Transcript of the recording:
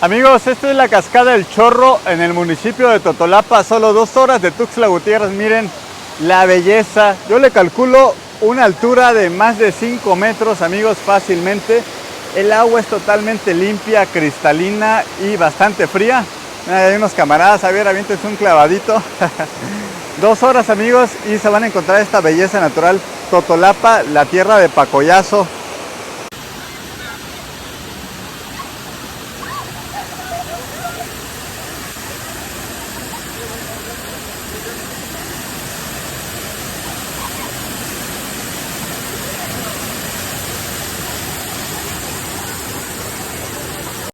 Amigos, esta es la cascada El Chorro en el municipio de Totolapa, solo 2 horas de Tuxtla Gutiérrez. Miren la belleza. Yo le calculo una altura de más de 5 metros, amigos, fácilmente. El agua es totalmente limpia, cristalina y bastante fría. Hay unos camaradas, a ver, aviéntense un clavadito. 2 horas, amigos, y se van a encontrar esta belleza natural. Totolapa, la tierra de Pacoyazo.